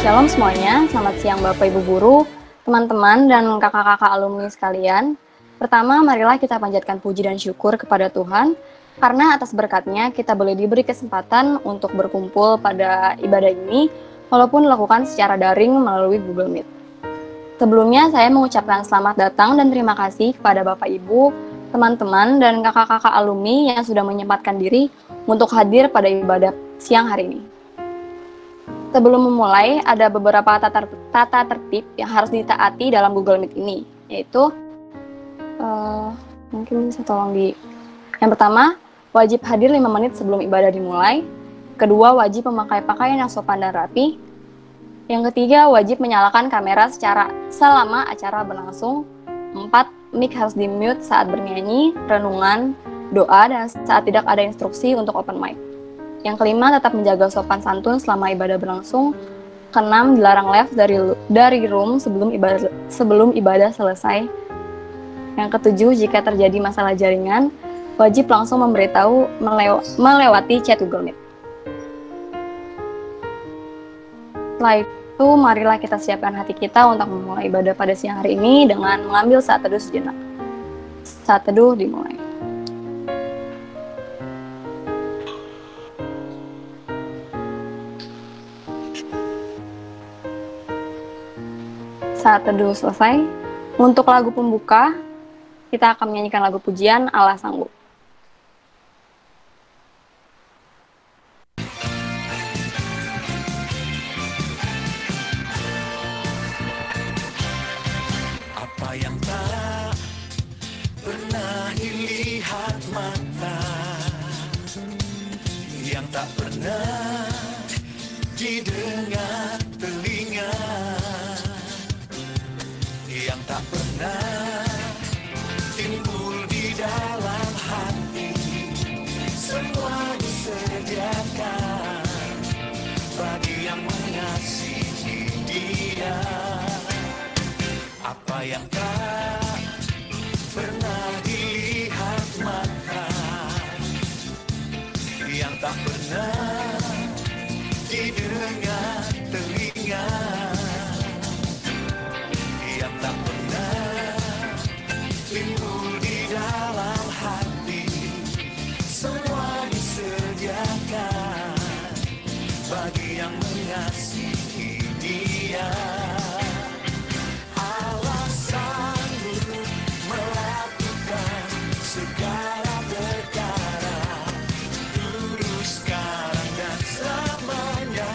Shalom semuanya, selamat siang Bapak Ibu Guru, teman-teman dan kakak-kakak alumni sekalian. Pertama, marilah kita panjatkan puji dan syukur kepada Tuhan, karena atas berkatnya kita boleh diberi kesempatan untuk berkumpul pada ibadah ini, walaupun dilakukan secara daring melalui Google Meet. Sebelumnya, saya mengucapkan selamat datang dan terima kasih kepada Bapak Ibu, teman-teman dan kakak-kakak alumni yang sudah menyempatkan diri untuk hadir pada ibadah siang hari ini. Sebelum memulai, ada beberapa tata tertib yang harus ditaati dalam Google Meet ini, yaitu mungkin bisa tolong yang pertama, wajib hadir 5 menit sebelum ibadah dimulai. Kedua, wajib memakai pakaian yang sopan dan rapi. Yang ketiga, wajib menyalakan kamera selama acara berlangsung. 4, mic harus di-mute saat bernyanyi, renungan, doa, dan saat tidak ada instruksi untuk open mic. Yang kelima, tetap menjaga sopan santun selama ibadah berlangsung. Keenam, dilarang left dari room sebelum ibadah selesai. Yang ketujuh, jika terjadi masalah jaringan, wajib langsung memberitahu melewati chat Google Meet. Setelah itu, marilah kita siapkan hati kita untuk memulai ibadah pada siang hari ini dengan mengambil saat teduh sejenak. Saat teduh dimulai. Saat teduh selesai, untuk lagu pembuka, kita akan menyanyikan lagu pujian Allah Sanggup. Apa yang tak pernah dilihat mata, yang tak pernah didengar telinga, yang tak pernah timbul di dalam hati, semua disediakan bagi yang mengasihi Dia. Apa yang tak pernah dilihat mata, yang tak pernah didengar telinga, yang tak pernah timbul di dalam hati, semua disediakan bagi yang mengasihi Dia. Allah sanggup melakukan segala perkara, dulu, sekarang, dan selamanya.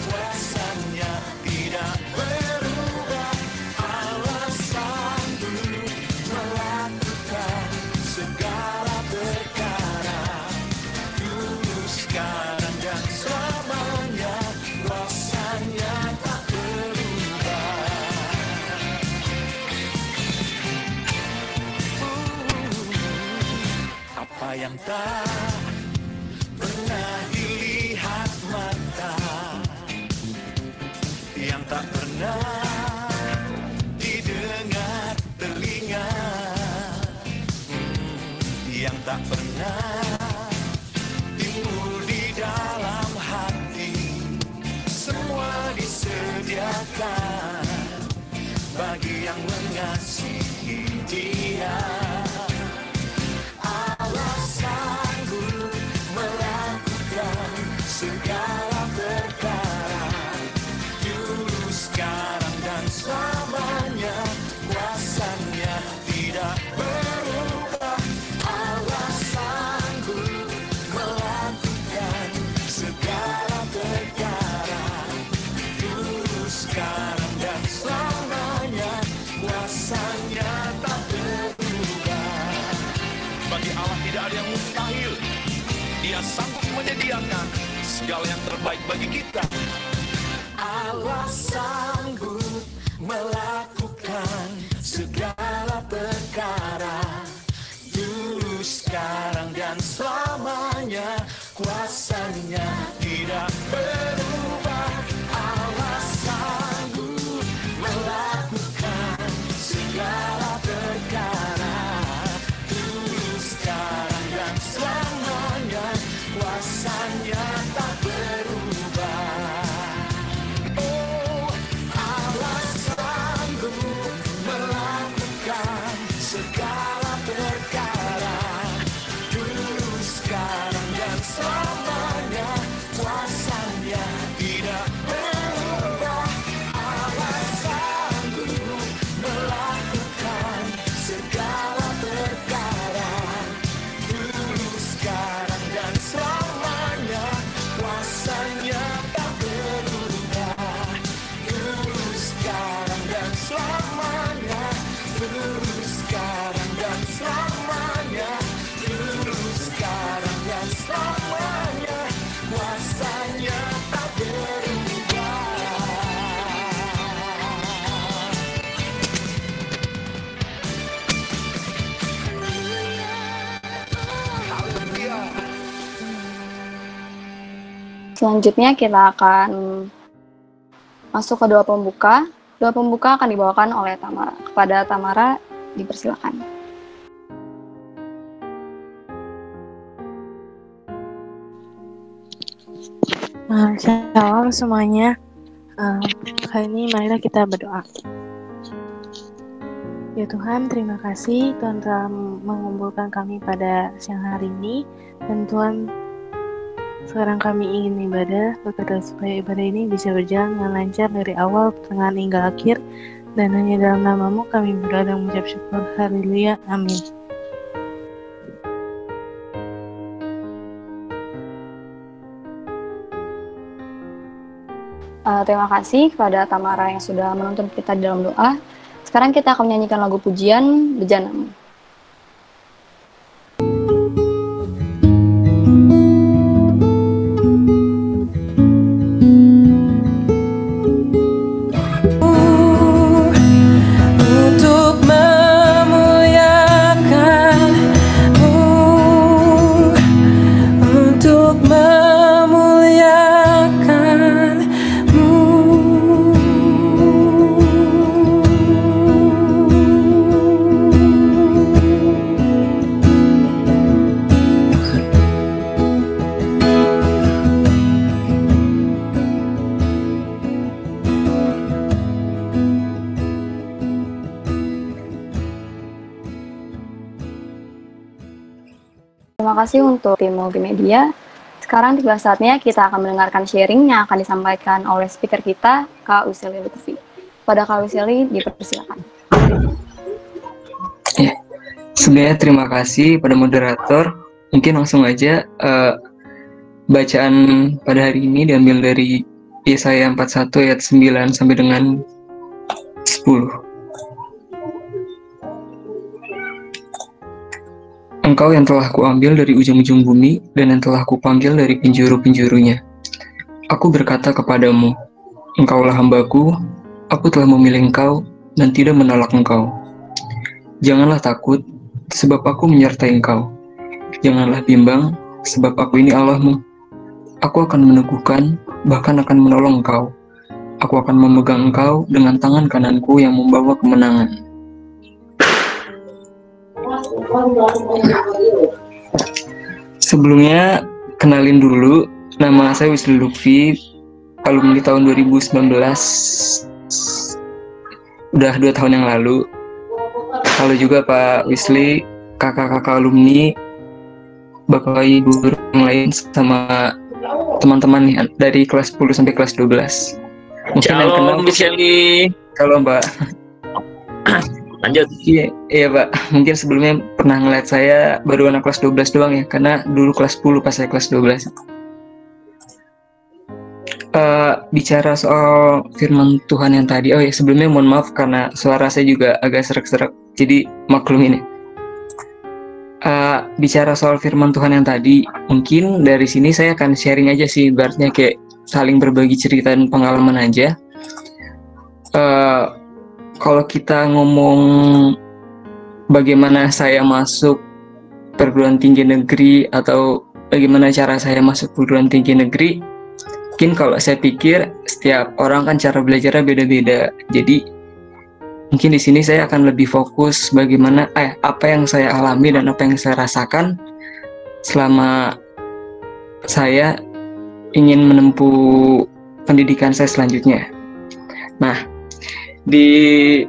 Kuasanya tidak berubah. Allah sanggup melakukan segala perkara, dulu, sekarang, dan selamanya. Kuasanya tak berubah. Apa yang tak pernah dilihat mata, yang tak pernah didengar telinga, yang tak pernah timbul di dalam hati, semua disediakan bagi yang mengasihi Dia. Allah sanggup melakukan segala perkara, dulu, sekarang, dan selamanya. Kuasanya tidak berubah. Allah sanggup melakukan segala perkara, dulu, sekarang, dan selamanya. Kuasanya tak berubah. Bagi Allah tidak ada yang mustahil. Dia sanggup menyediakan segala yang terbaik bagi kita. Allah sanggup melakukan segala perkara, dulu, sekarang, dan selamanya. Kuasanya tidak berubah. Allah sanggup melakukan segala perkara, dulu, sekarang, dan selamanya. Kuasanya tak berubah. Oh, Selanjutnya kita akan masuk ke doa pembuka. Doa pembuka akan dibawakan oleh Tamara. Kepada Tamara, dipersilakan. Shalom semuanya. Kali ini marilah kita berdoa. Ya Tuhan, terima kasih Tuhan telah mengumpulkan kami pada siang hari ini. Dan Tuhan, sekarang kami ingin ibadah, berkata supaya ibadah ini bisa berjalan dengan lancar dari awal, pertengahan hingga akhir. Dan hanya dalam nama-Mu kami berdoa dan mengucap syukur. Haleluya. Amin. Terima kasih kepada Tamara yang sudah menuntun kita di dalam doa. Sekarang kita akan menyanyikan lagu pujian Bejanamu. Terima kasih untuk tim multimedia. Sekarang tiba saatnya kita akan mendengarkan sharing yang akan disampaikan oleh speaker kita, Kak Wiseli Lutfi. Pada Kak Wiseli, dipersilakan. Ya, sebenarnya terima kasih pada moderator. Mungkin langsung aja bacaan pada hari ini diambil dari Yesaya 41 ayat 9 sampai dengan 10. Engkau yang telah kuambil dari ujung-ujung bumi dan yang telah kupanggil dari penjuru-penjurunya. Aku berkata kepadamu, engkaulah hambaku, aku telah memilih engkau dan tidak menolak engkau. Janganlah takut, sebab aku menyertai engkau. Janganlah bimbang, sebab aku ini Allahmu. Aku akan meneguhkan, bahkan akan menolong engkau. Aku akan memegang engkau dengan tangan kananku yang membawa kemenangan. Sebelumnya, kenalin dulu, nama saya Wisli Lutfi, alumni tahun 2019, udah 2 tahun yang lalu. Halo juga Pak Wisli, kakak-kakak alumni, bapak ibu yang lain, sama teman-teman nih, dari kelas 10 sampai kelas 12. Mungkin yang kenal, Wisli. Halo Mbak. Lanjut. Iya Pak, mungkin sebelumnya pernah ngeliat saya baru anak kelas 12 doang ya, karena dulu kelas 10 pas saya kelas 12. Bicara soal firman Tuhan yang tadi, oh ya sebelumnya mohon maaf karena suara saya juga agak serak-serak, jadi maklumin ya. Bicara soal firman Tuhan yang tadi, mungkin dari sini saya akan sharing aja sih, ibaratnya kayak saling berbagi cerita dan pengalaman aja. Kalau kita ngomong bagaimana saya masuk perguruan tinggi negeri atau bagaimana cara saya masuk perguruan tinggi negeri, mungkin kalau saya pikir setiap orang kan cara belajarnya beda-beda. Jadi mungkin di sini saya akan lebih fokus bagaimana apa yang saya alami dan apa yang saya rasakan selama saya ingin menempuh pendidikan saya selanjutnya. Nah, di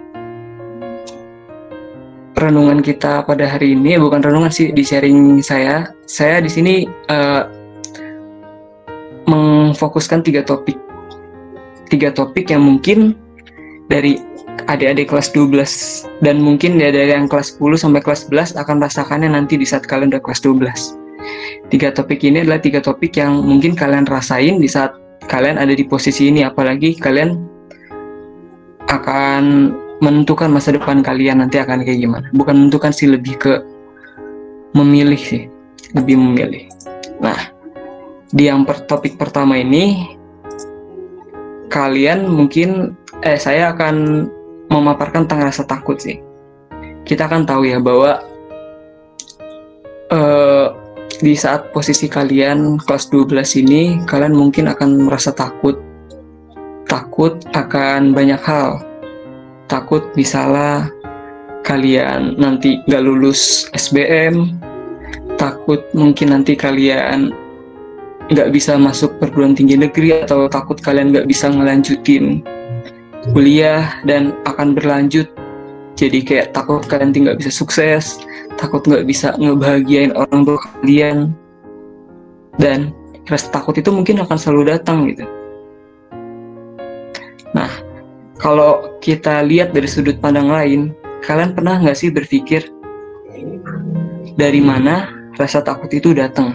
renungan kita pada hari ini, bukan renungan sih, di sharing saya di sini memfokuskan 3 topik yang mungkin dari adik-adik kelas 12 dan mungkin dari yang kelas 10 sampai kelas 11 akan rasakannya nanti di saat kalian udah kelas 12. 3 topik ini adalah 3 topik yang mungkin kalian rasain di saat kalian ada di posisi ini, apalagi kalian akan menentukan masa depan kalian nanti akan kayak gimana. Bukan menentukan sih, lebih ke memilih sih, lebih memilih. Nah, di yang topik pertama ini, kalian mungkin, saya akan memaparkan tentang rasa takut sih. Kita kan tahu ya bahwa di saat posisi kalian kelas 12 ini, kalian mungkin akan merasa takut akan banyak hal. Takut misalnya kalian nanti nggak lulus SBM, takut mungkin nanti kalian nggak bisa masuk perguruan tinggi negeri, atau takut kalian nggak bisa ngelanjutin kuliah dan akan berlanjut. Jadi kayak takut kalian nggak bisa sukses, takut nggak bisa ngebahagiain orang tua kalian, dan rasa takut itu mungkin akan selalu datang gitu. Nah, kalau kita lihat dari sudut pandang lain, kalian pernah nggak sih berpikir dari mana rasa takut itu datang?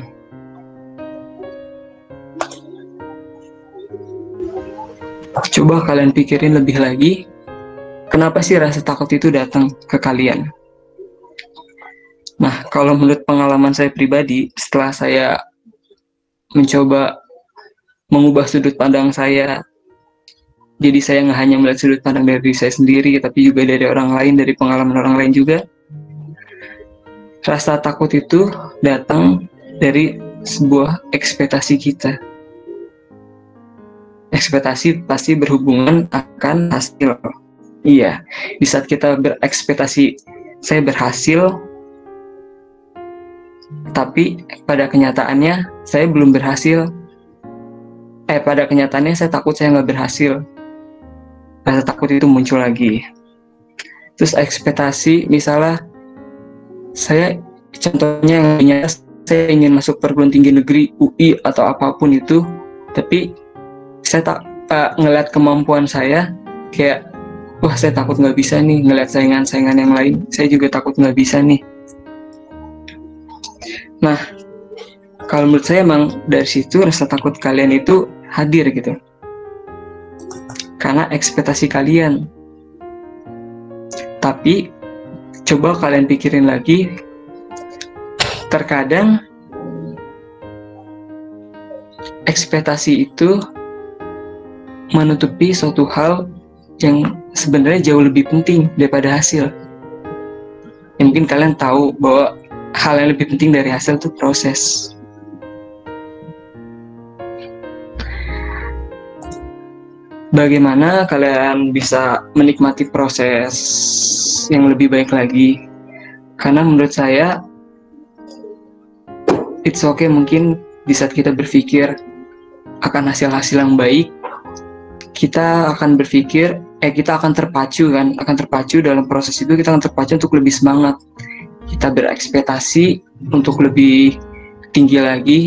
Coba kalian pikirin lebih lagi, kenapa sih rasa takut itu datang ke kalian? Nah, kalau menurut pengalaman saya pribadi, setelah saya mencoba mengubah sudut pandang saya, jadi saya nggak hanya melihat sudut pandang dari diri saya sendiri, tapi juga dari orang lain, dari pengalaman orang lain juga. Rasa takut itu datang dari sebuah ekspektasi kita. Ekspektasi pasti berhubungan akan hasil. Iya, di saat kita berekspektasi, saya berhasil, tapi pada kenyataannya saya belum berhasil. Pada kenyataannya saya takut saya nggak berhasil. Rasa takut itu muncul lagi. Terus ekspektasi, misalnya saya, contohnya yang nyata, saya ingin masuk perguruan tinggi negeri, UI atau apapun itu, tapi saya tak ngeliat kemampuan saya, kayak wah saya takut nggak bisa nih, ngeliat saingan-saingan yang lain, saya juga takut nggak bisa nih. Nah, kalau menurut saya emang dari situ rasa takut kalian itu hadir gitu, karena ekspektasi kalian. Tapi coba kalian pikirin lagi, terkadang ekspektasi itu menutupi suatu hal yang sebenarnya jauh lebih penting daripada hasil. Ya, mungkin kalian tahu bahwa hal yang lebih penting dari hasil itu proses. Bagaimana kalian bisa menikmati proses yang lebih baik lagi? Karena menurut saya it's okay, mungkin di saat kita berpikir akan hasil-hasil yang baik, kita akan berpikir, kita akan terpacu dalam proses itu, kita akan terpacu untuk lebih semangat. Kita berekspektasi untuk lebih tinggi lagi,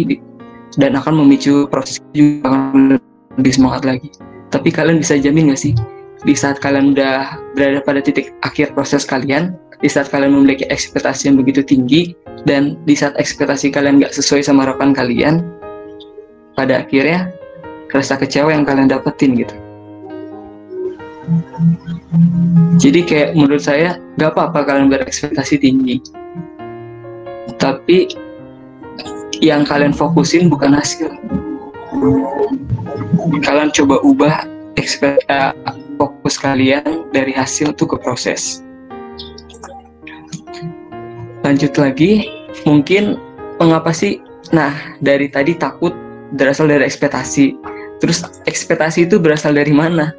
dan akan memicu proses juga akan lebih semangat lagi. Tapi kalian bisa jamin gak sih, di saat kalian udah berada pada titik akhir proses kalian, di saat kalian memiliki ekspektasi yang begitu tinggi, dan di saat ekspektasi kalian gak sesuai sama harapan kalian, pada akhirnya rasa kecewa yang kalian dapetin gitu. Jadi kayak menurut saya gak apa-apa kalian berekspektasi tinggi, tapi yang kalian fokusin bukan hasil. Kalian coba ubah fokus kalian dari hasil tuh ke proses. Lanjut lagi, mungkin mengapa sih? Nah, dari tadi takut berasal dari ekspektasi. Terus ekspektasi itu berasal dari mana?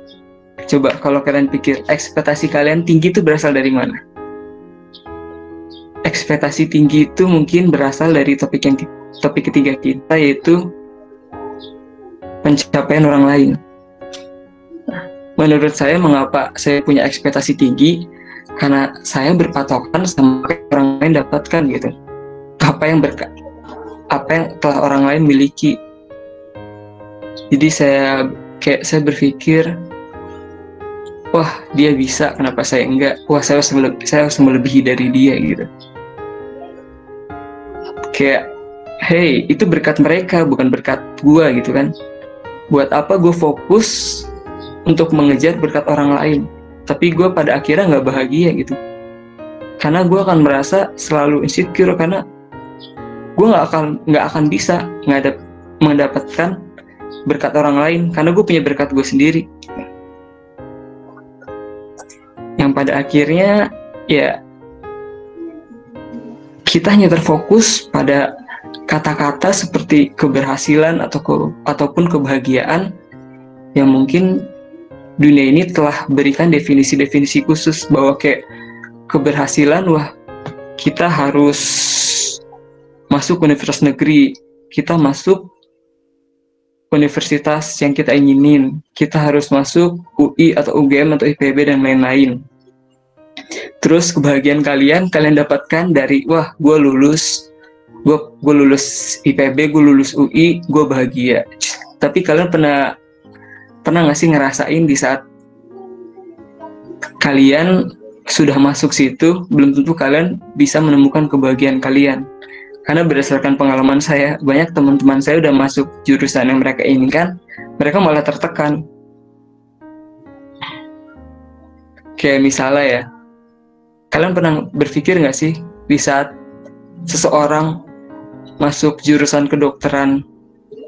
Coba kalau kalian pikir, ekspektasi kalian tinggi itu berasal dari mana? Ekspektasi tinggi itu mungkin berasal dari topik ketiga kita, yaitu pencapaian orang lain. Menurut saya, mengapa saya punya ekspektasi tinggi? Karena saya berpatokan sama apa yang orang lain dapatkan gitu. Apa yang telah orang lain miliki. Jadi saya berpikir, wah dia bisa, kenapa saya enggak? Wah saya harus melebihi dari dia gitu. Kayak, hey, itu berkat mereka, bukan berkat gua gitu kan. Buat apa gue fokus untuk mengejar berkat orang lain, tapi gue pada akhirnya nggak bahagia gitu. Karena gue akan merasa selalu insecure, karena gue nggak akan bisa mendapatkan berkat orang lain, karena gue punya berkat gue sendiri. Yang pada akhirnya ya kita hanya terfokus pada kata-kata seperti keberhasilan ataupun kebahagiaan yang mungkin dunia ini telah berikan definisi-definisi khusus bahwa kayak keberhasilan, wah kita harus masuk universitas negeri, kita masuk universitas yang kita inginin, kita harus masuk UI atau UGM atau IPB dan lain-lain. Terus kebahagiaan kalian dapatkan dari, wah gue lulus IPB, gue lulus UI, gue bahagia. Tapi kalian pernah nggak sih ngerasain di saat kalian sudah masuk situ, belum tentu kalian bisa menemukan kebahagiaan kalian. Karena berdasarkan pengalaman saya, banyak teman-teman saya udah masuk jurusan yang mereka inginkan, mereka malah tertekan. Kayak misalnya ya, kalian pernah berpikir nggak sih di saat seseorang masuk jurusan kedokteran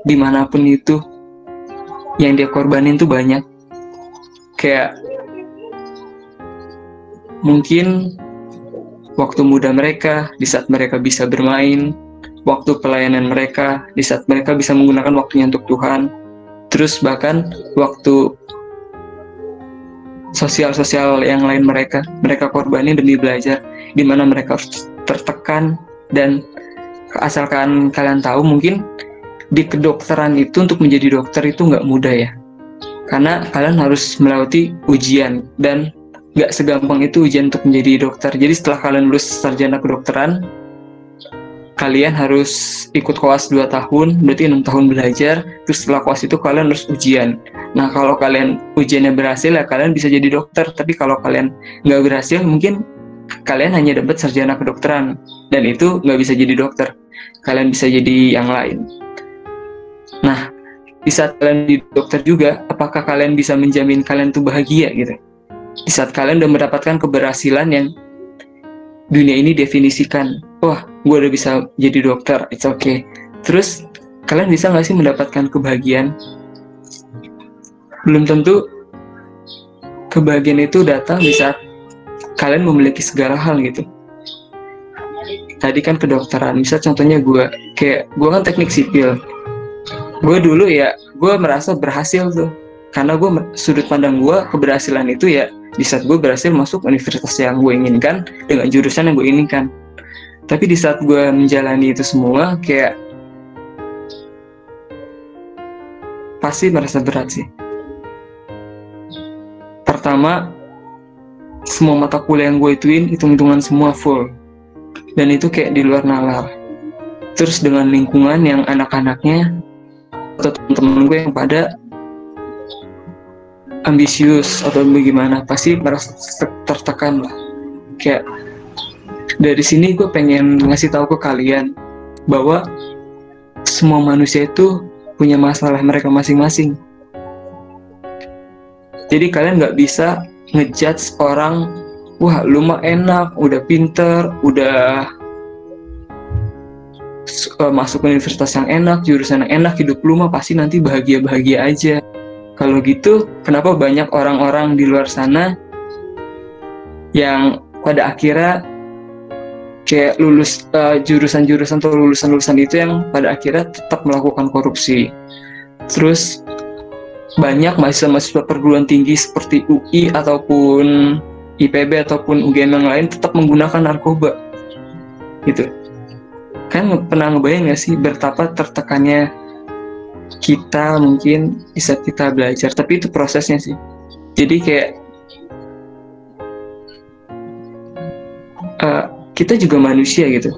dimanapun itu, yang dia korbanin tuh banyak. Kayak mungkin waktu muda mereka di saat mereka bisa bermain, waktu pelayanan mereka di saat mereka bisa menggunakan waktunya untuk Tuhan, terus bahkan waktu sosial yang lain mereka korbanin demi belajar, di mana mereka harus tertekan. Dan asalkan kalian tahu, mungkin di kedokteran itu untuk menjadi dokter itu nggak mudah ya, karena kalian harus melewati ujian, dan nggak segampang itu ujian untuk menjadi dokter. Jadi setelah kalian lulus sarjana kedokteran, kalian harus ikut koas 2 tahun, berarti 6 tahun belajar. Terus setelah koas itu kalian harus ujian. Nah kalau kalian ujiannya berhasil ya kalian bisa jadi dokter, tapi kalau kalian nggak berhasil, mungkin kalian hanya dapat sarjana kedokteran, dan itu nggak bisa jadi dokter, kalian bisa jadi yang lain. Nah, di saat kalian di dokter juga, apakah kalian bisa menjamin kalian tuh bahagia gitu? Di saat kalian udah mendapatkan keberhasilan yang dunia ini definisikan, wah, gue udah bisa jadi dokter, it's okay. Terus, kalian bisa nggak sih mendapatkan kebahagiaan? Belum tentu kebahagiaan itu datang di saat kalian memiliki segala hal gitu. Tadi kan kedokteran, misal contohnya gue kan teknik sipil. Gue dulu ya, gue merasa berhasil tuh, karena sudut pandang gue keberhasilan itu ya di saat gue berhasil masuk universitas yang gue inginkan dengan jurusan yang gue inginkan. Tapi di saat gue menjalani itu semua, kayak pasti merasa berat sih. Pertama, semua mata kuliah yang gue ituin, hitung-hitungan semua full, dan itu kayak di luar nalar. Terus dengan lingkungan yang anak-anaknya atau teman-teman gue yang pada ambisius atau bagaimana, pasti merasa tertekan lah. Kayak dari sini gue pengen ngasih tahu ke kalian bahwa semua manusia itu punya masalah mereka masing-masing. Jadi kalian nggak bisa ngejudge orang, wah lu mah enak, udah pinter, udah masuk universitas yang enak, jurusan yang enak, hidup lu mah pasti nanti bahagia-bahagia aja. Kalau gitu, kenapa banyak orang-orang di luar sana yang pada akhirnya kayak lulus jurusan-jurusan atau lulusan-lulusan itu yang pada akhirnya tetap melakukan korupsi. Terus banyak mahasiswa-mahasiswa perguruan tinggi seperti UI ataupun IPB ataupun UGM yang lain tetap menggunakan narkoba gitu. Kan pernah ngebayang gak sih betapa tertekannya kita mungkin di saat kita belajar, tapi itu prosesnya sih. Jadi kayak kita juga manusia gitu.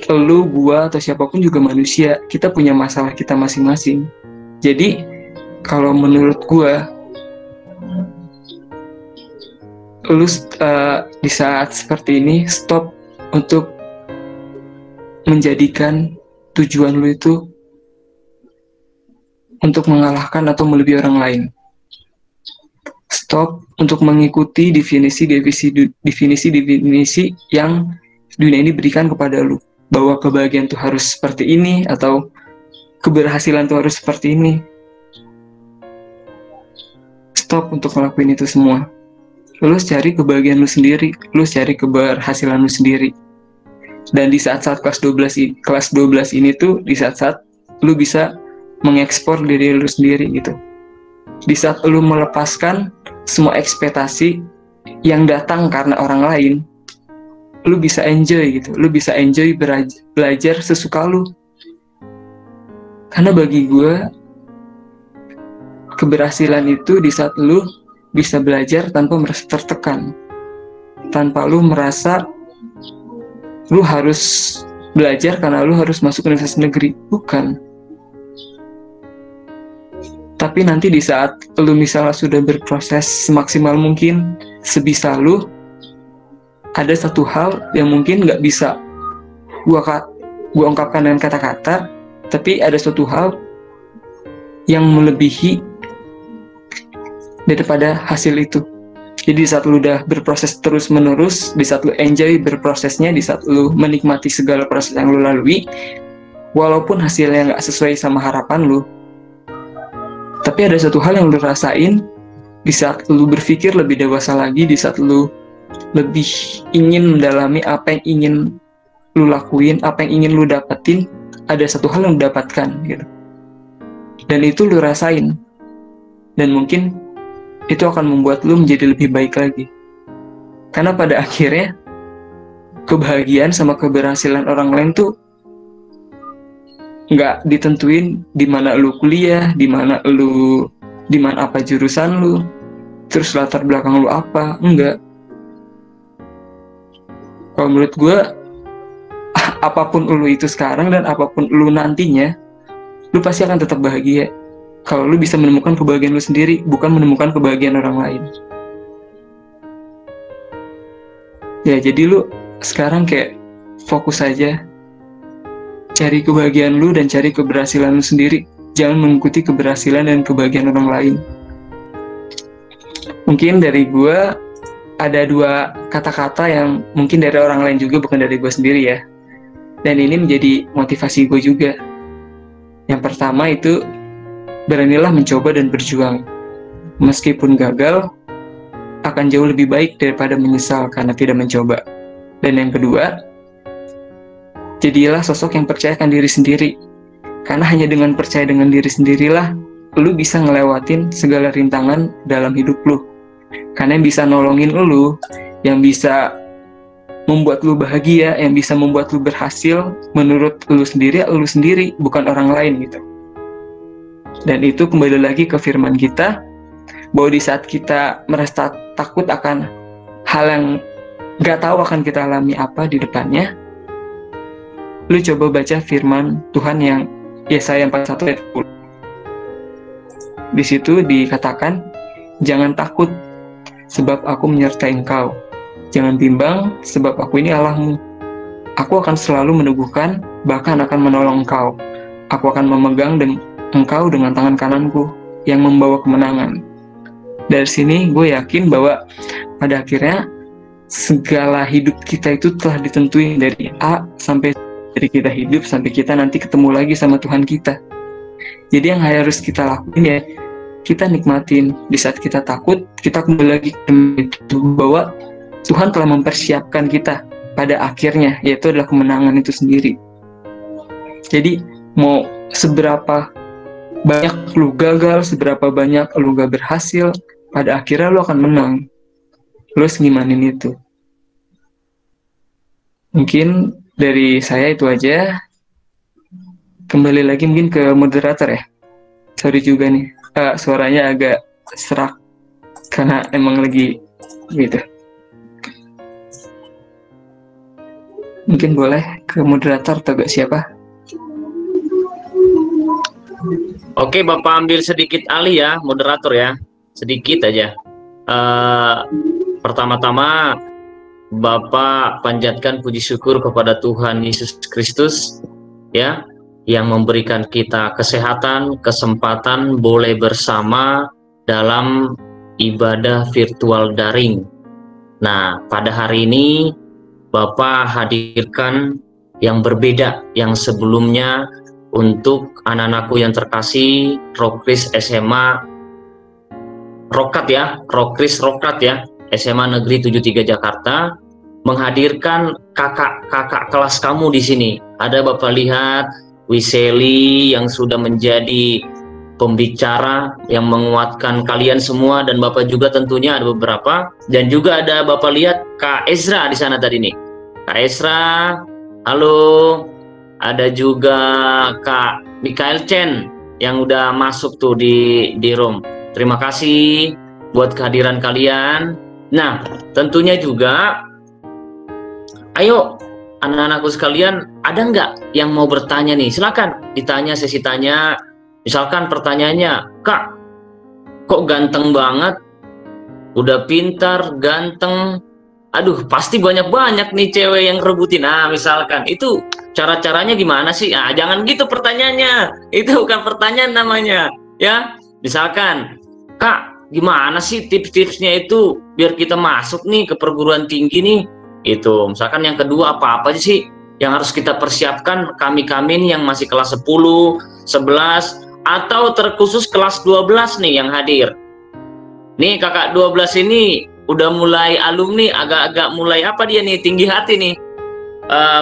Lu, gua, atau siapapun juga manusia. Kita punya masalah kita masing-masing. Jadi kalau menurut gua, lu di saat seperti ini stop untuk menjadikan tujuan lu itu untuk mengalahkan atau melebihi orang lain. Stop untuk mengikuti definisi yang dunia ini berikan kepada lu, bahwa kebahagiaan itu harus seperti ini atau keberhasilan itu harus seperti ini. Stop untuk ngelakuin itu semua. Lu cari kebahagiaan lu sendiri, lu cari keberhasilan lu sendiri. Dan di saat-saat kelas 12 ini tuh di saat-saat lu bisa mengekspor diri lu sendiri gitu. Di saat lu melepaskan semua ekspektasi yang datang karena orang lain, lu bisa enjoy gitu. Lu bisa enjoy belajar sesuka lu. Karena bagi gue, keberhasilan itu di saat lu bisa belajar tanpa merasa tertekan, tanpa lu merasa lu harus belajar karena lu harus masuk universitas negeri. Bukan. Tapi nanti di saat lu misalnya sudah berproses semaksimal mungkin, sebisa lu, ada satu hal yang mungkin nggak bisa gua ungkapkan dengan kata-kata, tapi ada suatu hal yang melebihi daripada hasil itu. Jadi di saat lu udah berproses terus-menerus, di saat lu enjoy berprosesnya, di saat lu menikmati segala proses yang lu lalui, walaupun hasilnya nggak sesuai sama harapan lu, tapi ada satu hal yang lu rasain di saat lu berpikir lebih dewasa lagi, di saat lu lebih ingin mendalami apa yang ingin lu lakuin, apa yang ingin lu dapetin, ada satu hal yang lu dapatkan gitu. Dan itu lu rasain. Dan mungkin itu akan membuat lu menjadi lebih baik lagi. Karena pada akhirnya kebahagiaan sama keberhasilan orang lain tuh nggak ditentuin di mana lu kuliah, di mana apa jurusan lu, terus latar belakang lu apa, enggak. Kalau menurut gue, apapun lu itu sekarang dan apapun lu nantinya, lu pasti akan tetap bahagia. Kalau lu bisa menemukan kebahagiaan lu sendiri, bukan menemukan kebahagiaan orang lain. Ya, jadi lu sekarang kayak fokus aja. Cari kebahagiaan lu dan cari keberhasilan lu sendiri. Jangan mengikuti keberhasilan dan kebahagiaan orang lain. Mungkin dari gue ada 2 kata-kata yang mungkin dari orang lain juga, bukan dari gue sendiri ya. Dan ini menjadi motivasi gue juga. Yang pertama itu, beranilah mencoba dan berjuang. Meskipun gagal, akan jauh lebih baik daripada menyesal karena tidak mencoba. Dan yang kedua, jadilah sosok yang percayakan diri sendiri. Karena hanya dengan percaya dengan diri sendirilah lu bisa ngelewatin segala rintangan dalam hidup lu. Karena yang bisa nolongin lu, yang bisa membuat lu bahagia, yang bisa membuat lu berhasil menurut lu sendiri, bukan orang lain gitu. Dan itu kembali lagi ke firman kita, bahwa di saat kita merasa takut akan hal yang gak tahu akan kita alami apa di depannya, lu coba baca firman Tuhan yang Yesaya 41 ayat 10. Di situ dikatakan, jangan takut sebab aku menyertai engkau. Jangan bimbang sebab aku ini Allahmu. Aku akan selalu meneguhkan, bahkan akan menolong engkau. Aku akan memegang engkau dengan tangan kananku yang membawa kemenangan. Dari sini gue yakin bahwa pada akhirnya segala hidup kita itu telah ditentuin dari A sampai dari kita hidup sampai kita nanti ketemu lagi sama Tuhan kita. Jadi yang harus kita lakuin ya, kita nikmatin. Di saat kita takut, kita kembali lagi ke bahwa Tuhan telah mempersiapkan kita pada akhirnya, yaitu adalah kemenangan itu sendiri. Jadi mau seberapa banyak lu gagal, seberapa banyak lu gak berhasil, pada akhirnya lu akan menang. Lu harus ngimanin itu. Mungkin dari saya itu aja. Kembali lagi mungkin ke moderator ya. Sorry juga nih, suaranya agak serak karena emang lagi gitu. Mungkin boleh ke moderator atau gak siapa? Oke, Bapak ambil sedikit alih ya, moderator ya. Sedikit aja. Pertama-tama Bapak panjatkan puji syukur kepada Tuhan Yesus Kristus ya, yang memberikan kita kesehatan, kesempatan boleh bersama dalam ibadah virtual daring. Nah, pada hari ini Bapak hadirkan yang berbeda, yang sebelumnya untuk anak-anakku yang terkasih, Rokris SMA Rokat ya, Rokris Rokat ya, SMA Negeri 73 Jakarta, menghadirkan kakak-kakak kelas kamu di sini. Ada Bapak lihat Wiseli yang sudah menjadi pembicara yang menguatkan kalian semua, dan Bapak juga tentunya ada beberapa, dan juga ada Bapak lihat Kak Ezra di sana tadi nih. Kak Ezra, halo. Ada juga Kak Mikael Chen yang udah masuk tuh di room. Terima kasih buat kehadiran kalian. Nah, tentunya juga, ayo anak-anakku sekalian, ada nggak yang mau bertanya nih? Silakan ditanya, sesi tanya. Misalkan pertanyaannya, Kak, kok ganteng banget? Udah pintar, ganteng. Aduh, pasti banyak-banyak nih cewek yang rebutin. Nah, misalkan itu cara-caranya gimana sih? Ah, jangan gitu pertanyaannya. Itu bukan pertanyaan namanya, ya. Misalkan, Kak, gimana sih tips-tipsnya itu biar kita masuk nih ke perguruan tinggi nih? Itu. Misalkan yang kedua, apa-apa sih yang harus kita persiapkan kami-kami nih yang masih kelas 10, 11, atau terkhusus kelas 12 nih yang hadir. Nih kakak 12 ini udah mulai alumni, agak-agak mulai apa dia nih, tinggi hati nih.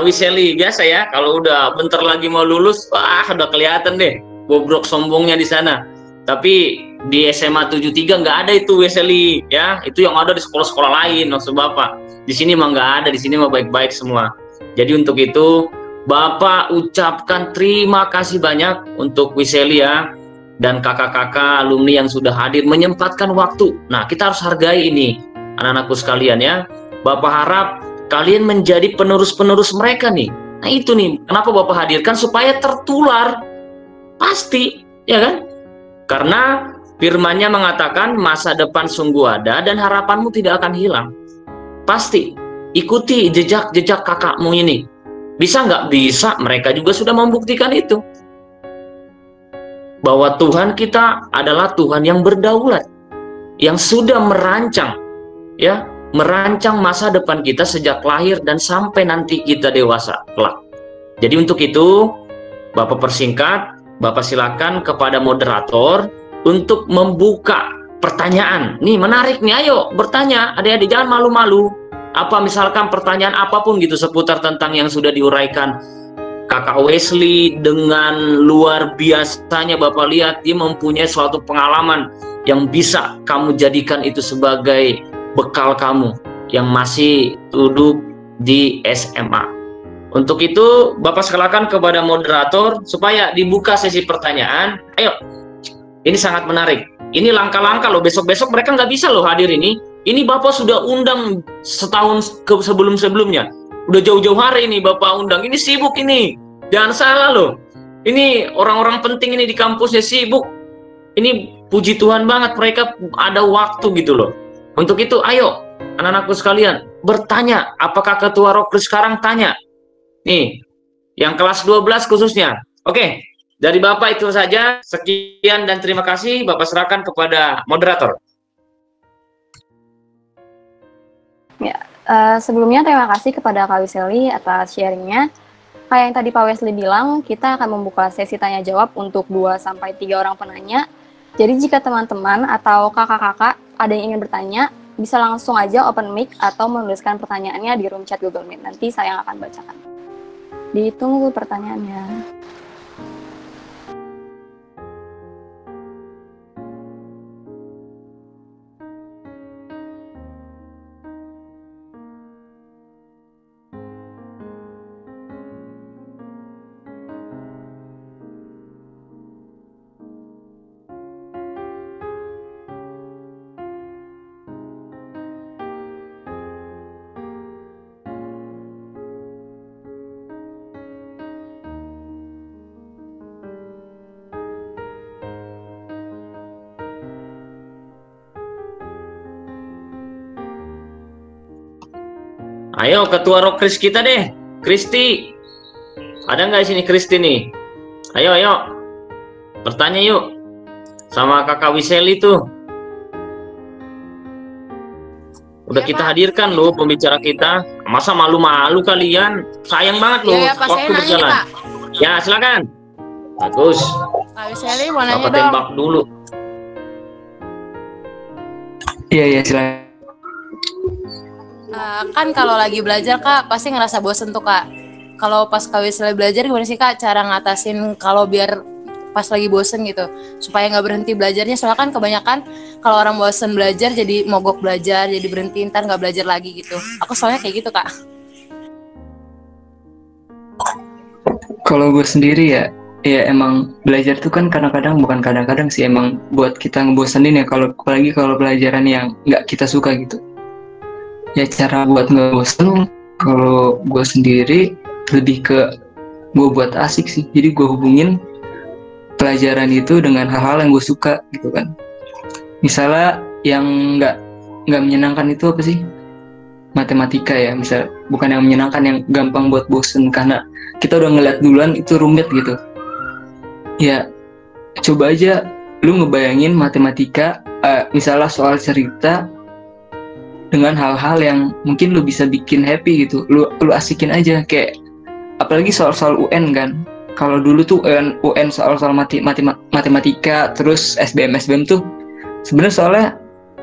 Wiseli biasa ya, kalau udah bentar lagi mau lulus, wah udah kelihatan deh bobrok sombongnya di sana. Tapi di SMA 73 nggak ada itu Wiseli ya, itu yang ada di sekolah-sekolah lain maksud Bapak. Di sini mah nggak ada, di sini mah baik-baik semua. Jadi untuk itu Bapak ucapkan terima kasih banyak untuk Wiseli ya, dan kakak-kakak alumni yang sudah hadir menyempatkan waktu. Nah, kita harus hargai ini, anak-anakku sekalian ya. Bapak harap kalian menjadi penerus-penerus mereka nih. Nah itu nih, kenapa Bapak hadirkan, supaya tertular. Pasti, ya kan? Karena firman-Nya mengatakan masa depan sungguh ada dan harapanmu tidak akan hilang. Pasti, ikuti jejak-jejak kakakmu ini. Bisa nggak? Bisa, mereka juga sudah membuktikan itu. Bahwa Tuhan kita adalah Tuhan yang berdaulat, yang sudah merancang, ya, merancang masa depan kita sejak lahir dan sampai nanti kita dewasa kelak. Jadi untuk itu, Bapak persingkat, Bapak silakan kepada moderator untuk membuka pertanyaan. Nih menarik nih, ayo bertanya, adik-adik jangan malu-malu. Apa misalkan pertanyaan apapun gitu seputar tentang yang sudah diuraikan Kakak Wesley, dengan luar biasanya Bapak lihat dia mempunyai suatu pengalaman yang bisa kamu jadikan itu sebagai bekal kamu yang masih duduk di SMA. Untuk itu Bapak silakan kepada moderator supaya dibuka sesi pertanyaan. Ayo, ini sangat menarik. Ini langkah-langkah loh, besok-besok mereka nggak bisa loh hadir ini. Ini Bapak sudah undang setahun sebelum-sebelumnya. Udah jauh-jauh hari ini Bapak undang. Ini sibuk ini. Jangan salah loh. Ini orang-orang penting ini di kampusnya sibuk. Ini puji Tuhan banget mereka ada waktu gitu loh. Untuk itu ayo anak-anakku sekalian bertanya. Apakah Ketua Rokris sekarang tanya? Nih, yang kelas 12 khususnya. Oke, dari Bapak itu saja. Sekian dan terima kasih. Bapak serahkan kepada moderator. Ya, sebelumnya terima kasih kepada Kak Wiseli atas sharingnya. Kayak yang tadi Pak Wesley bilang, kita akan membuka sesi tanya jawab untuk 2-3 orang penanya. Jadi jika teman-teman atau kakak-kakak ada yang ingin bertanya, bisa langsung aja open mic atau menuliskan pertanyaannya di room chat Google Meet. Nanti saya yang akan bacakan. Ditunggu pertanyaannya. Ayo Ketua Rokris kita deh, Kristi. Ada nggak di sini Kristi nih? Ayo, bertanya yuk sama Kakak Wiseli tuh. Udah kita hadirkan loh pembicara kita. Masa malu-malu kalian? Sayang banget loh waktu berjalan. Ya silakan. Bagus. Pak Wiseli mau nanya Bapak dong. tembak dulu. Iya silakan. Kan kalau lagi belajar Kak pasti ngerasa bosen tuh Kak. Kalau pas Kak Wisla belajar gimana sih Kak cara ngatasin kalau biar pas lagi bosen gitu supaya nggak berhenti belajarnya, soalnya kan kebanyakan kalau orang bosen belajar jadi mogok belajar, jadi berhenti ntar nggak belajar lagi gitu. Aku soalnya kayak gitu Kak. Kalau gue sendiri ya emang belajar tuh kan kadang-kadang, bukan kadang-kadang sih, emang buat kita ngebosenin ya, kalau apalagi kalau pelajaran yang nggak kita suka gitu. Ya cara buat ngebosen kalau gue sendiri lebih ke gue buat asik sih. Jadi gue hubungin pelajaran itu dengan hal-hal yang gue suka gitu kan. Misalnya yang nggak menyenangkan itu apa sih? Matematika ya, misal bukan yang menyenangkan, yang gampang buat bosen karena kita udah ngeliat duluan itu rumit gitu. Ya coba aja lu ngebayangin matematika, misalnya soal cerita dengan hal-hal yang mungkin lu bisa bikin happy gitu. Lu asikin aja, kayak apalagi soal-soal UN kan. Kalau dulu tuh UN soal-soal matematika, terus SBM tuh sebenarnya soalnya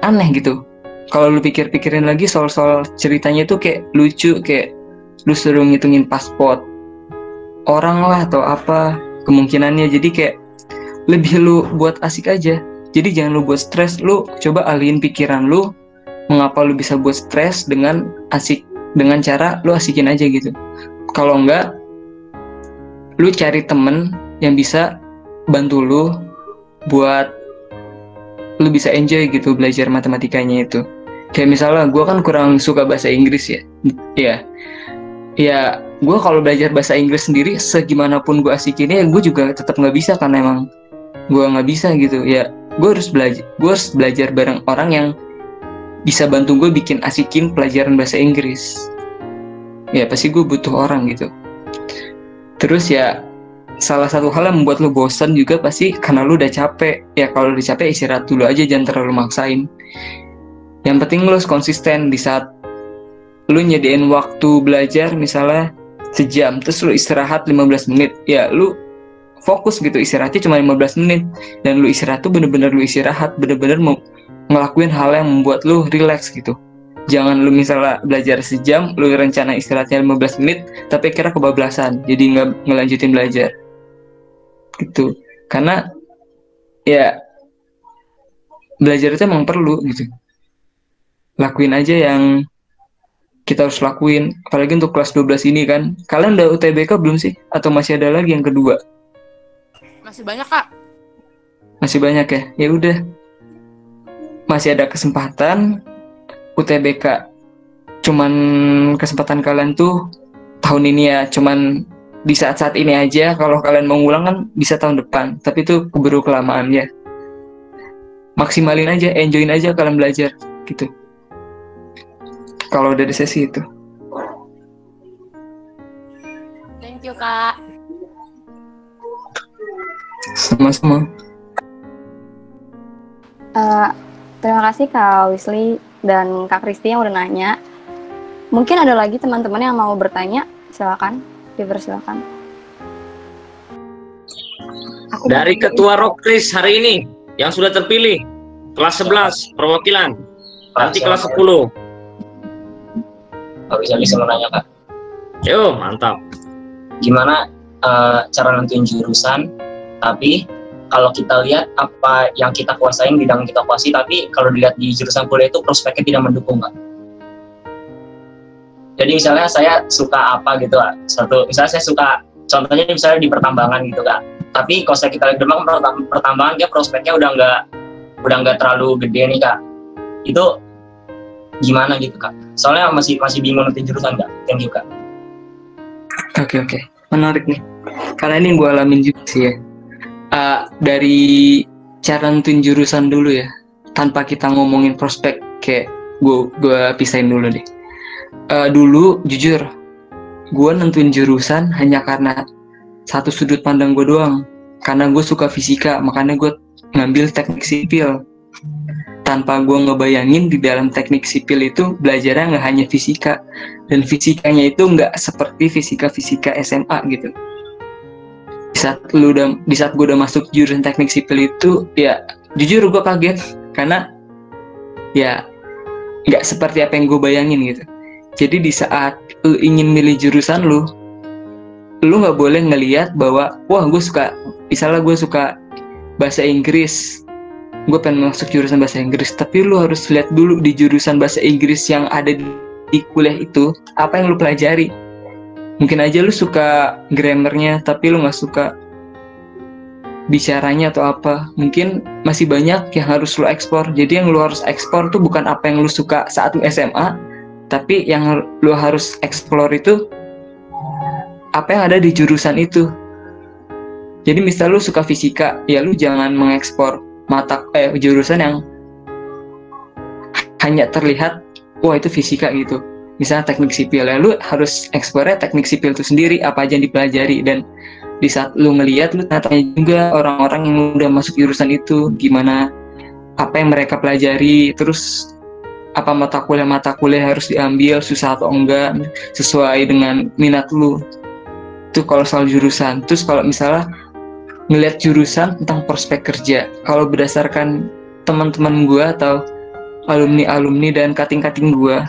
aneh gitu. Kalau lu pikir-pikirin lagi, soal-soal ceritanya tuh kayak lucu, kayak lu suruh ngitungin paspor orang lah atau apa kemungkinannya. Jadi kayak lebih lu buat asik aja. Jadi jangan lu buat stres, lu coba alihin pikiran lu mengapa lu bisa buat stres dengan asik, dengan cara lu asikin aja gitu. Kalau enggak, lu cari temen yang bisa bantu lu buat lu bisa enjoy gitu belajar matematikanya itu. Kayak misalnya gue kan kurang suka bahasa Inggris ya gue kalau belajar bahasa Inggris sendiri segimanapun gue asikinnya, gue juga tetap nggak bisa karena emang gue nggak bisa gitu ya. Gue harus belajar bareng orang yang bisa bantu gue bikin asikin pelajaran bahasa Inggris. Ya pasti gue butuh orang gitu. Terus ya salah satu hal yang membuat lu bosan juga pasti karena lu udah capek. Ya kalau udah capek istirahat dulu aja, jangan terlalu maksain. Yang penting lu harus konsisten. Di saat lu nyediain waktu belajar misalnya sejam, terus lu istirahat 15 menit, ya lu fokus gitu, istirahatnya cuma 15 menit. Dan lu istirahat tuh bener-bener lu istirahat, bener-bener ngelakuin hal yang membuat lu relax gitu. Jangan lu misalnya belajar sejam, lu rencana istirahatnya 15 menit, tapi kira kebablasan, jadi nggak ngelanjutin belajar gitu. Karena ya belajar itu emang perlu gitu. Lakuin aja yang kita harus lakuin, apalagi untuk kelas 12 ini kan. Kalian udah UTBK belum sih? Atau masih ada lagi yang kedua? Masih banyak Kak. Masih banyak ya? Ya udah, masih ada kesempatan. UTBK cuman kesempatan kalian tuh tahun ini ya, cuman di saat-saat ini aja. Kalau kalian mau ngulang kan bisa tahun depan, tapi itu keburu kelamaan ya. Maksimalin aja, enjoyin aja kalian belajar gitu. Kalau dari sesi itu. Thank you Kak. Sama-sama. Terima kasih Kak Wisli dan Kak Kristi yang udah nanya. Mungkin ada lagi teman-teman yang mau bertanya, silakan, dipersilakan. Dari Ketua Rokris hari ini yang sudah terpilih, kelas 11 perwakilan, nanti kelas 10. Kak bisa mau nanya Kak. Yo, mantap. Gimana cara nentuin jurusan, tapi kalau kita lihat apa yang kita kuasain, bidang yang kita kuasai, tapi kalau dilihat di jurusan kuliah itu prospeknya tidak mendukung Kak. Jadi misalnya saya suka apa gitu Kak. Misalnya saya suka, contohnya misalnya di pertambangan gitu Kak. Tapi kalau kita lihat Demang, pertambangan dia prospeknya udah nggak terlalu gede nih Kak. Itu gimana gitu Kak? Soalnya masih bingung nentuin jurusan Kak. Thank you Kak. Oke. Menarik nih. Karena ini gue alamin juga sih ya. Dari cara nentuin jurusan dulu ya, tanpa kita ngomongin prospek, kayak gue pisahin dulu deh. Dulu jujur gue nentuin jurusan hanya karena satu sudut pandang gue doang, karena gue suka fisika, makanya gue ngambil teknik sipil, tanpa gue ngebayangin di dalam teknik sipil itu belajarnya nggak hanya fisika, dan fisikanya itu nggak seperti fisika SMA gitu. Di saat gue udah masuk jurusan teknik sipil itu, ya jujur gue kaget karena ya nggak seperti apa yang gue bayangin gitu. Jadi di saat lu ingin milih jurusan lu nggak boleh ngelihat bahwa wah gue suka, misalnya gue suka bahasa Inggris, gue pengen masuk jurusan bahasa Inggris, tapi lu harus lihat dulu di jurusan bahasa Inggris yang ada di kuliah itu apa yang lu pelajari. Mungkin aja lu suka grammarnya tapi lu nggak suka bicaranya atau apa. Mungkin masih banyak yang harus lu eksplor. Jadi yang lu harus eksplor tuh bukan apa yang lu suka saat lu SMA, tapi yang lu harus eksplor itu apa yang ada di jurusan itu. Jadi misal lu suka fisika, ya lu jangan mengekspor jurusan yang hanya terlihat wah itu fisika gitu. Misalnya teknik sipil, ya lu harus eksplornya teknik sipil itu sendiri, apa aja yang dipelajari. Dan di saat lu ngelihat, lu tanya juga orang-orang yang udah masuk jurusan itu gimana, apa yang mereka pelajari, terus apa mata kuliah harus diambil, susah atau enggak, sesuai dengan minat lu. Itu kalau soal jurusan. Terus kalau misalnya ngelihat jurusan tentang prospek kerja, kalau berdasarkan teman-teman gue atau alumni dan kating-kating gue,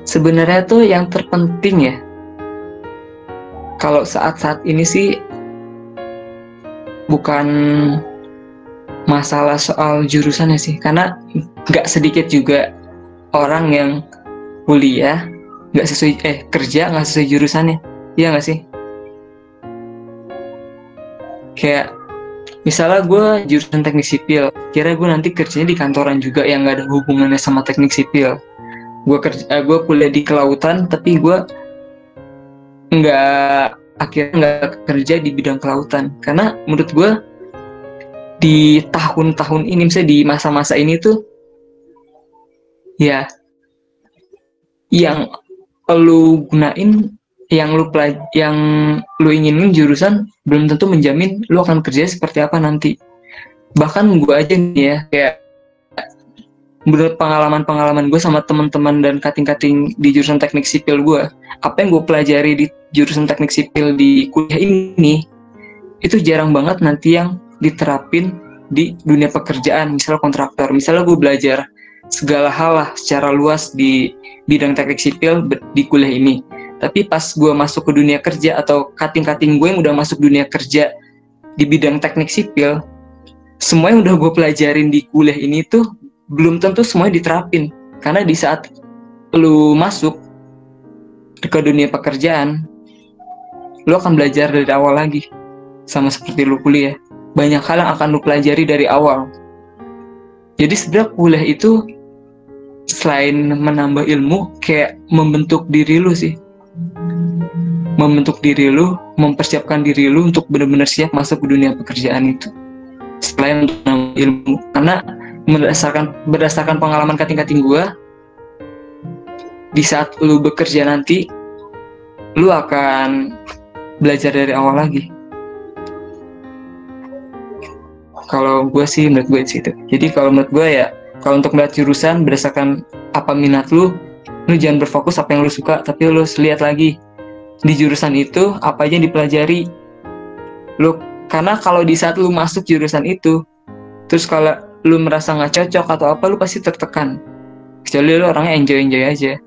sebenarnya tuh yang terpenting ya, kalau saat-saat ini sih bukan masalah soal jurusannya sih, karena nggak sedikit juga orang yang kuliah nggak sesuai kerja nggak sesuai jurusannya, iya nggak sih? Kayak misalnya gue jurusan teknik sipil, kira gue nanti kerjanya di kantoran juga yang nggak ada hubungannya sama teknik sipil. Gue kuliah di kelautan tapi gue akhirnya nggak kerja di bidang kelautan, karena menurut gue di tahun-tahun ini, misalnya di masa-masa ini tuh ya yang lu gunain, yang lu inginin jurusan belum tentu menjamin lu akan kerja seperti apa nanti. Bahkan gue aja nih ya, kayak menurut pengalaman gue sama teman-teman dan kating-kating di jurusan teknik sipil gue, apa yang gue pelajari di jurusan teknik sipil di kuliah ini itu jarang banget nanti yang diterapin di dunia pekerjaan. Misalnya kontraktor, misalnya gue belajar segala hal lah secara luas di bidang teknik sipil di kuliah ini, tapi pas gue masuk ke dunia kerja atau kating-kating gue yang udah masuk dunia kerja di bidang teknik sipil, semua yang udah gue pelajarin di kuliah ini tuh belum tentu semuanya diterapin. Karena di saat lu masuk ke dunia pekerjaan, lu akan belajar dari awal lagi, sama seperti lu kuliah. Banyak hal yang akan lu pelajari dari awal. Jadi sebenarnya kuliah itu selain menambah ilmu, kayak membentuk diri lu sih. Membentuk diri lu, mempersiapkan diri lu untuk benar-benar siap masuk ke dunia pekerjaan itu. Selain menambah ilmu, karena berdasarkan pengalaman kating-kating gua, di saat lu bekerja nanti, lu akan belajar dari awal lagi. Kalau gue sih, menurut gue itu. Jadi kalau menurut gue ya, kalau untuk melihat jurusan berdasarkan apa minat lu jangan berfokus apa yang lu suka, tapi lu lihat lagi di jurusan itu apa aja yang dipelajari. Karena kalau di saat lu masuk jurusan itu, terus kalau lu merasa nggak cocok atau apa, lu pasti tertekan. Kecuali lu orangnya enjoy aja.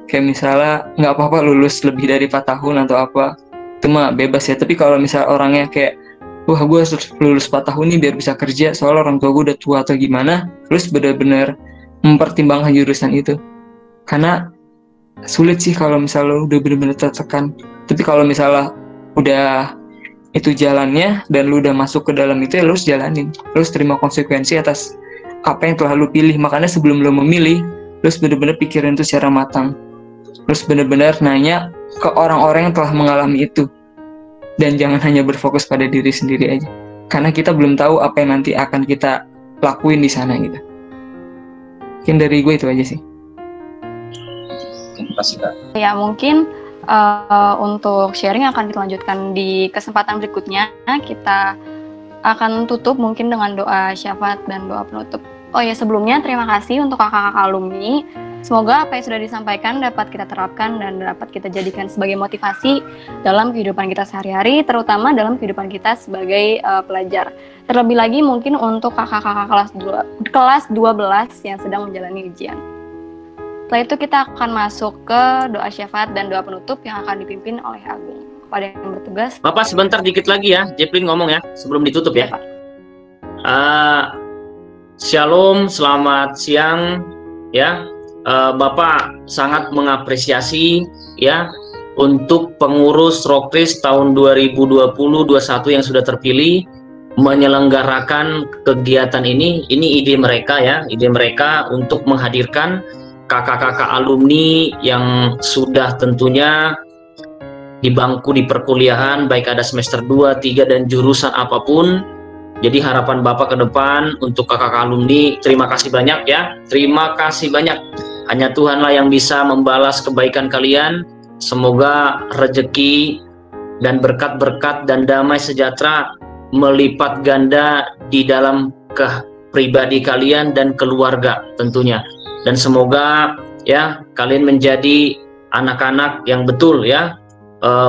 Kayak misalnya nggak apa-apa lulus lebih dari 4 tahun atau apa, itu mah bebas ya. Tapi kalau misalnya orangnya kayak wah gue harus lulus 4 tahun nih biar bisa kerja, soalnya orang tua gue udah tua atau gimana, terus benar-benar mempertimbangkan jurusan itu. Karena sulit sih kalau misalnya lu udah benar-benar tertekan. Tapi kalau misalnya udah itu jalannya dan lu udah masuk ke dalam itu, ya lu harus jalanin, lu harus terima konsekuensi atas apa yang telah lu pilih. Makanya sebelum lu memilih, lu harus benar-benar pikirin itu secara matang, lu harus benar-benar nanya ke orang-orang yang telah mengalami itu. Dan jangan hanya berfokus pada diri sendiri aja, karena kita belum tahu apa yang nanti akan kita lakuin di sana gitu. Mungkin dari gue itu aja sih. Terima kasih Kak. Ya mungkin untuk sharing akan kita lanjutkan di kesempatan berikutnya. Kita akan tutup mungkin dengan doa syafaat dan doa penutup. Oh ya, sebelumnya terima kasih untuk kakak-kakak alumni. Semoga apa yang sudah disampaikan dapat kita terapkan dan dapat kita jadikan sebagai motivasi dalam kehidupan kita sehari-hari, terutama dalam kehidupan kita sebagai pelajar. Terlebih lagi mungkin untuk kakak-kakak kelas 12 yang sedang menjalani ujian. Setelah itu kita akan masuk ke doa syafaat dan doa penutup yang akan dipimpin oleh Agung. Kepada yang bertugas. Bapak sebentar dikit lagi ya, Jeplin ngomong ya sebelum ditutup ya. Shalom, selamat siang ya. Bapak sangat mengapresiasi ya untuk pengurus Rokris tahun 2020-21 yang sudah terpilih menyelenggarakan kegiatan ini. Ini ide mereka ya, ide mereka untuk menghadirkan kakak-kakak alumni yang sudah tentunya di bangku di perkuliahan, baik ada semester 2, 3 dan jurusan apapun. Jadi harapan Bapak ke depan untuk kakak alumni, terima kasih banyak ya. Terima kasih banyak. Hanya Tuhanlah yang bisa membalas kebaikan kalian. Semoga rezeki dan berkat-berkat dan damai sejahtera melipat ganda di dalam pribadi kalian dan keluarga tentunya. Dan semoga ya kalian menjadi anak-anak yang betul ya,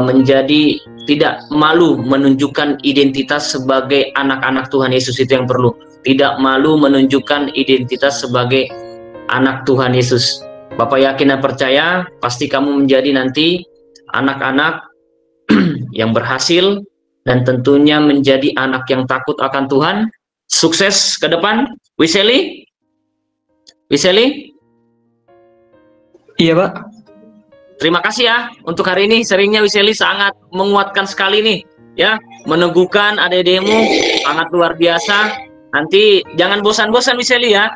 menjadi tidak malu menunjukkan identitas sebagai anak-anak Tuhan Yesus. Itu yang perlu, tidak malu menunjukkan identitas sebagai anak Tuhan Yesus. Bapak yakin dan percaya pasti kamu menjadi nanti anak-anak yang berhasil dan tentunya menjadi anak yang takut akan Tuhan. Sukses ke depan. Wiseli? Iya Pak. Terima kasih ya untuk hari ini. Sharingnya Wiseli sangat menguatkan sekali nih ya, meneguhkan adik-adikmu, sangat luar biasa. Nanti jangan bosan-bosan Wiseli ya.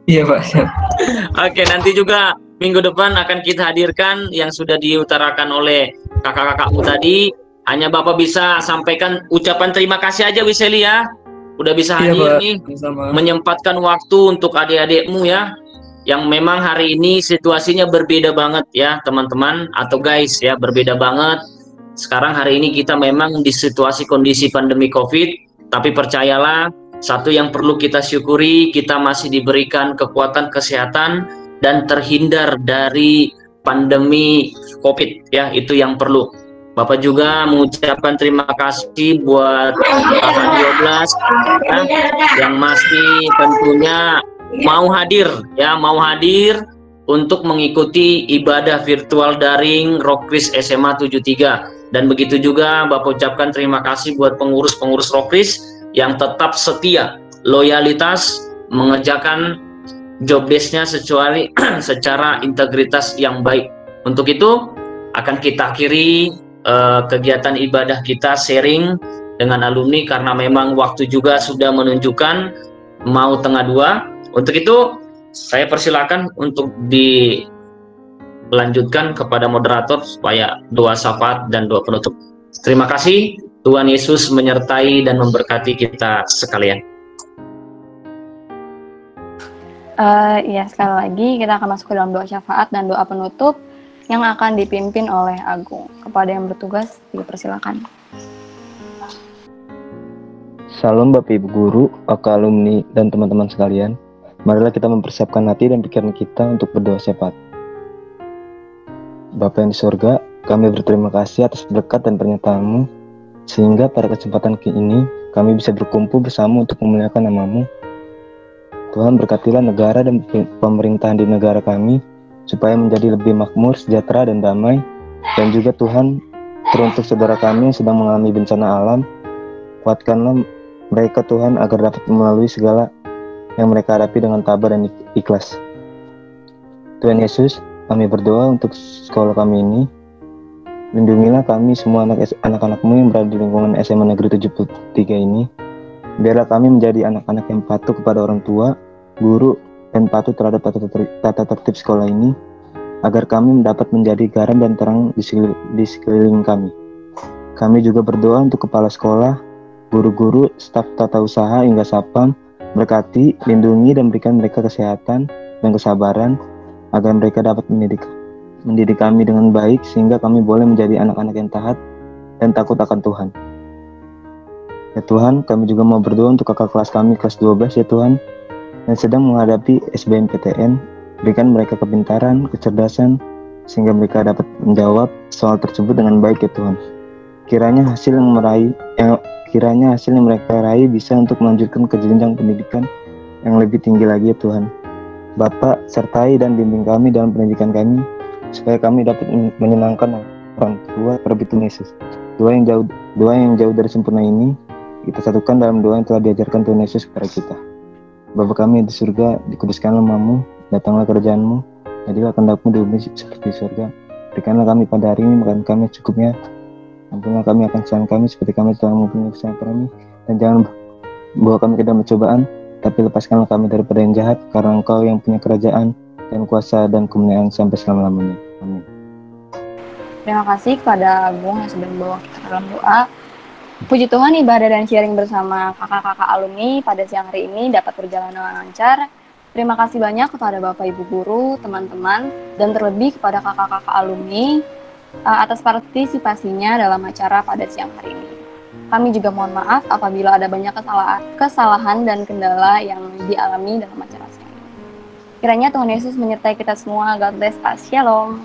Iya Pak. Oke, nanti juga minggu depan akan kita hadirkan yang sudah diutarakan oleh kakak-kakakmu tadi. Hanya Bapak bisa sampaikan ucapan terima kasih aja Wiseli ya. Udah bisa hadir nih, menyempatkan waktu untuk adik-adikmu ya, yang memang hari ini situasinya berbeda banget ya teman-teman atau guys ya, berbeda banget. Sekarang hari ini kita memang di situasi kondisi pandemi COVID, tapi percayalah satu yang perlu kita syukuri, kita masih diberikan kekuatan kesehatan dan terhindar dari pandemi COVID ya, itu yang perlu. Bapak juga mengucapkan terima kasih buat Bapak 12 ya, yang masih tentunya mau hadir untuk mengikuti ibadah virtual daring Rokris SMA 73. Dan begitu juga Bapak ucapkan terima kasih buat pengurus-pengurus Rokris yang tetap setia, loyalitas, mengerjakan job desk-nya secara integritas yang baik. Untuk itu akan kita akhiri kegiatan ibadah kita sharing dengan alumni karena memang waktu juga sudah menunjukkan mau tengah 2. Untuk itu saya persilakan untuk dilanjutkan kepada moderator supaya doa syafaat dan doa penutup. Terima kasih. Tuhan Yesus menyertai dan memberkati kita sekalian. Ya, sekali lagi kita akan masuk ke dalam doa syafaat dan doa penutup yang akan dipimpin oleh Agung. Kepada yang bertugas dipersilakan. Salam Bapak Ibu Guru, kakak alumni dan teman-teman sekalian. Marilah kita mempersiapkan hati dan pikiran kita untuk berdoa syafaat. Bapa yang di surga, kami berterima kasih atas berkat dan pernyataan-Mu, sehingga pada kesempatan ini kami bisa berkumpul bersama untuk memuliakan nama-Mu. Tuhan, berkatilah negara dan pemerintahan di negara kami, supaya menjadi lebih makmur, sejahtera, dan damai. Dan juga Tuhan, teruntuk saudara kami yang sedang mengalami bencana alam, kuatkanlah mereka Tuhan agar dapat melalui segala yang mereka hadapi dengan tabah dan ikhlas. Tuhan Yesus, kami berdoa untuk sekolah kami ini. Lindungilah kami semua anak-anak-Mu yang berada di lingkungan SMA Negeri 73 ini. Biarlah kami menjadi anak-anak yang patuh kepada orang tua, guru, dan patuh terhadap tata tertib sekolah ini, agar kami dapat menjadi garam dan terang di sekeliling kami. Kami juga berdoa untuk kepala sekolah, guru-guru, staf tata usaha hingga satpam. Berkati, lindungi, dan berikan mereka kesehatan dan kesabaran agar mereka dapat mendidik kami dengan baik, sehingga kami boleh menjadi anak-anak yang taat dan takut akan Tuhan. Ya Tuhan, kami juga mau berdoa untuk kakak kelas kami kelas 12 ya Tuhan, yang sedang menghadapi SBMPTN. Berikan mereka kepintaran, kecerdasan, sehingga mereka dapat menjawab soal tersebut dengan baik ya Tuhan. Kiranya hasil yang mereka raih bisa untuk melanjutkan ke jenjang pendidikan yang lebih tinggi lagi ya Tuhan. Bapak, sertai dan bimbing kami dalam pendidikan kami, supaya kami dapat menyenangkan orang tua terlebih Tuhan Yesus. Doa yang jauh dari sempurna ini, kita satukan dalam doa yang telah diajarkan Tuhan Yesus kepada kita. Bapa kami di surga, dikuduskanlah namamu, datanglah kerajaan-Mu, jadilah kehendak-Mu di bumi seperti di surga. Berikanlah kami pada hari ini makan kami cukupnya. Ampunilah kami akan kesalahan kami seperti kami telah mengampuni kesalahan kami, dan jangan bawa kami ke dalam pencobaan, tapi lepaskanlah kami daripada yang jahat, karena Engkau yang punya kerajaan dan kuasa dan kemuliaan sampai selama-lamanya. Amin. Terima kasih kepada Agung yang sudah membawa kita dalam doa. Puji Tuhan, ibadah dan sharing bersama kakak-kakak alumni pada siang hari ini dapat berjalan dengan lancar. Terima kasih banyak kepada Bapak Ibu Guru, teman-teman, dan terlebih kepada kakak-kakak alumni atas partisipasinya dalam acara pada siang hari ini. Kami juga mohon maaf apabila ada banyak kesalahan dan kendala yang dialami dalam acara siang ini. Kiranya Tuhan Yesus menyertai kita semua. God bless us. Shalom.